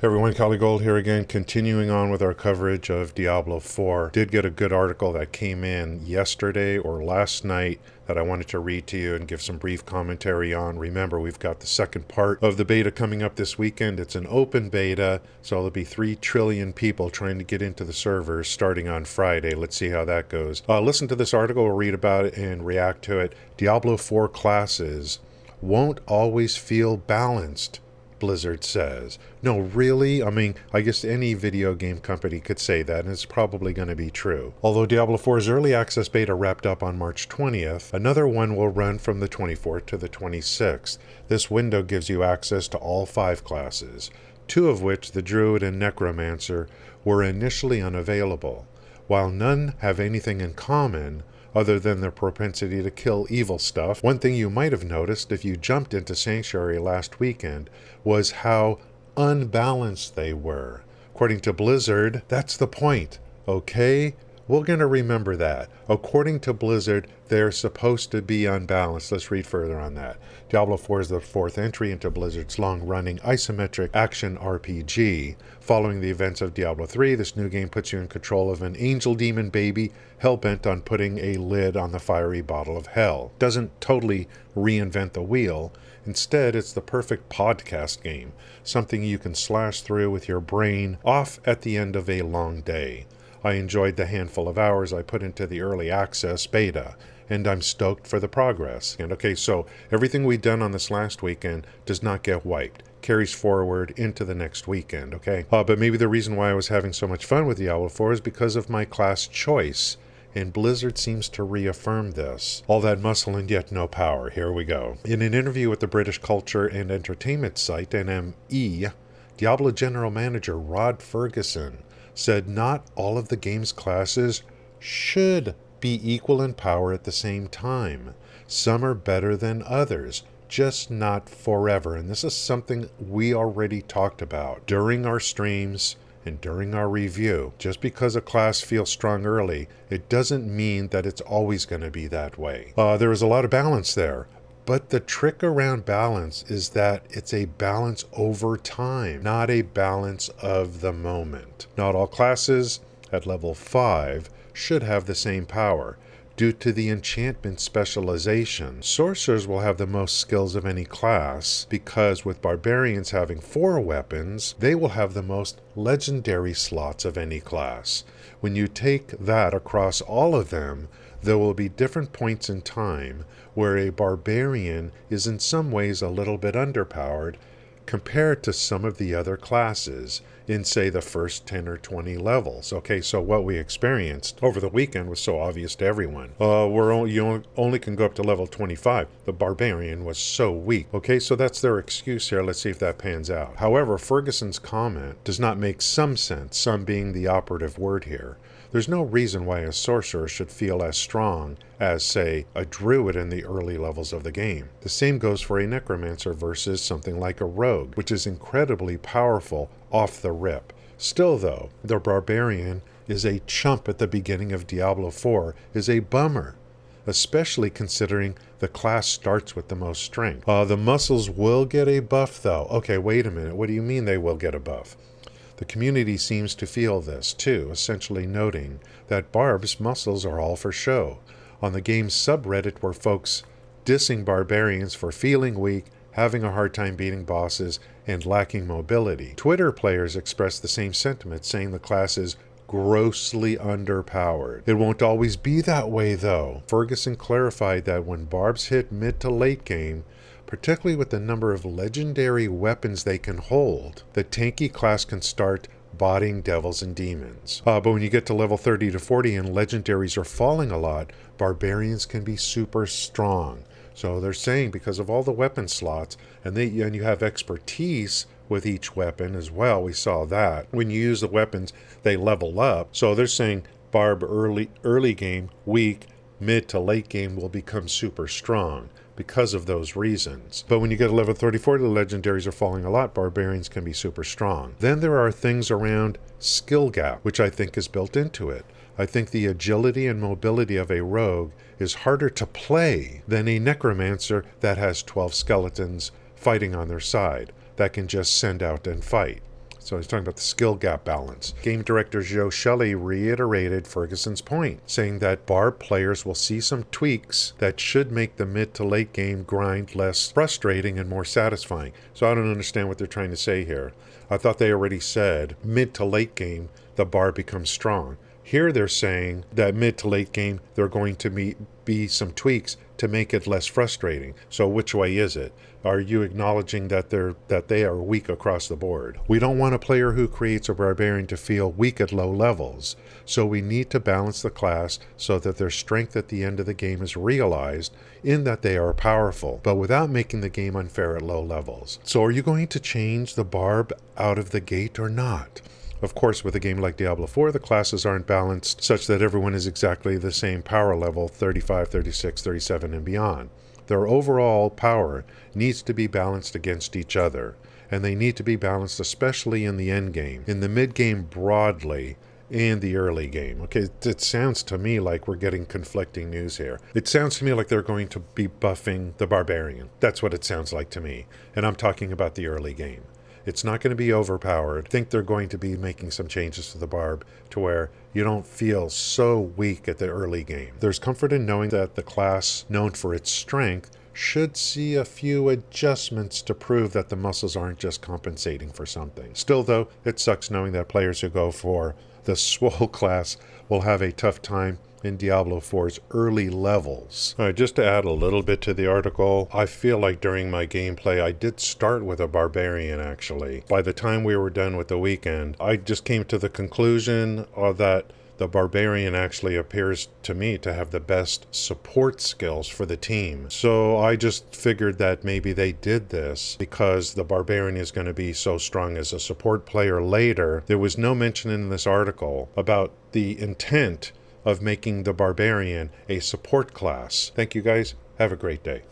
Hey everyone, Kali Gold here again, continuing on with our coverage of Diablo 4. Did get a good article that came in yesterday or last night that I wanted to read to you and give some brief commentary on. Remember, we've got the second part of the beta coming up this weekend. It's an open beta, so there'll be 3 trillion people trying to get into the servers starting on Friday. Let's see how that goes. Listen to this article, we'll read about it and react to it. Diablo 4 classes won't always feel balanced, Blizzard says. No, really? I mean, I guess any video game company could say that, and it's probably going to be true. Although Diablo 4's early access beta wrapped up on March 20th, another one will run from the 24th to the 26th. This window gives you access to all 5 classes, 2 of which, the Druid and Necromancer, were initially unavailable. While none have anything in common, other than their propensity to kill evil stuff, one thing you might have noticed if you jumped into Sanctuary last weekend was how unbalanced they were. According to Blizzard, that's the point, okay? We're going to remember that. According to Blizzard, they're supposed to be unbalanced. Let's read further on that. Diablo 4 is the 4th entry into Blizzard's long-running isometric action RPG. Following the events of Diablo 3, this new game puts you in control of an angel demon baby hell-bent on putting a lid on the fiery bottle of hell. Doesn't totally reinvent the wheel. Instead, it's the perfect podcast game, something you can slash through with your brain off at the end of a long day. I enjoyed the handful of hours I put into the early access beta, and I'm stoked for the progress. And okay, so everything we've done on this last weekend does not get wiped. Carries forward into the next weekend, okay? But maybe the reason why I was having so much fun with Diablo 4 is because of my class choice, and Blizzard seems to reaffirm this. All that muscle and yet no power. Here we go. In an interview with the British culture and entertainment site, NME, Diablo General Manager Rod Ferguson said not all of the game's classes should be equal in power at the same time. Some are better than others, just not forever. And this is something we already talked about during our streams and during our review. Just because a class feels strong early, it doesn't mean that it's always going to be that way. There is a lot of balance there. But the trick around balance is that it's a balance over time, not a balance of the moment. Not all classes at level 5 should have the same power. Due to the enchantment specialization, sorcerers will have the most skills of any class, because with barbarians having 4 weapons, they will have the most legendary slots of any class. When you take that across all of them, there will be different points in time where a barbarian is in some ways a little bit underpowered compared to some of the other classes in, say, the first 10 or 20 levels. Okay, so what we experienced over the weekend was so obvious to everyone. You only can go up to level 25. The barbarian was so weak. Okay, so that's their excuse here. Let's see if that pans out. However, Ferguson's comment does not make some sense, some being the operative word here. There's no reason why a sorcerer should feel as strong as, say, a druid in the early levels of the game. The same goes for a necromancer versus something like a rogue, which is incredibly powerful off the rip. Still though, the barbarian is a chump at the beginning of Diablo 4 is a bummer, especially considering the class starts with the most strength. The muscles will get a buff though. Okay, wait a minute. What do you mean they will get a buff? The community seems to feel this too, essentially noting that Barb's muscles are all for show. On the game's subreddit were folks dissing barbarians for feeling weak, having a hard time beating bosses, and lacking mobility. Twitter players expressed the same sentiment, saying the class is grossly underpowered. It won't always be that way though. Ferguson clarified that when Barbs hit mid to late game, particularly with the number of legendary weapons they can hold, the tanky class can start botting devils and demons. But when you get to level 30 to 40 and legendaries are falling a lot, barbarians can be super strong. So they're saying because of all the weapon slots, and you have expertise with each weapon as well, we saw that. When you use the weapons, they level up. So they're saying Barb early game, weak, mid to late game will become super strong because of those reasons. But when you get to level 34, the legendaries are falling a lot, barbarians can be super strong. Then there are things around skill gap, which I think is built into it. I think the agility and mobility of a rogue is harder to play than a necromancer that has 12 skeletons fighting on their side that can just send out and fight. So he's talking about the skill gap balance. Game director Joe Shelley reiterated Ferguson's point, saying that Barb players will see some tweaks that should make the mid to late game grind less frustrating and more satisfying. So I don't understand what they're trying to say here. I thought they already said mid to late game, the Barb becomes strong. Here they're saying that mid to late game, there are going to be some tweaks to make it less frustrating. So which way is it? Are you acknowledging that they are weak across the board? We don't want a player who creates a barbarian to feel weak at low levels. So we need to balance the class so that their strength at the end of the game is realized in that they are powerful, but without making the game unfair at low levels. So are you going to change the Barb out of the gate or not? Of course, with a game like Diablo 4, the classes aren't balanced such that everyone is exactly the same power level, 35, 36, 37, and beyond. Their overall power needs to be balanced against each other, and they need to be balanced especially in the end game, in the mid game broadly, and the early game. Okay, it sounds to me like we're getting conflicting news here. It sounds to me like they're going to be buffing the Barbarian. That's what it sounds like to me, and I'm talking about the early game. It's not going to be overpowered. I think they're going to be making some changes to the Barb to where you don't feel so weak at the early game. There's comfort in knowing that the class, known for its strength, should see a few adjustments to prove that the muscles aren't just compensating for something. Still, though, it sucks knowing that players who go for the Swole class will have a tough time in Diablo 4's early levels. All right, just to add a little bit to the article, I feel like during my gameplay I did start with a barbarian actually. By the time we were done with the weekend, I just came to the conclusion that the barbarian actually appears to me to have the best support skills for the team. So I just figured that maybe they did this because the barbarian is going to be so strong as a support player later. There was no mention in this article about the intent of making the barbarian a support class. Thank you guys. Have a great day.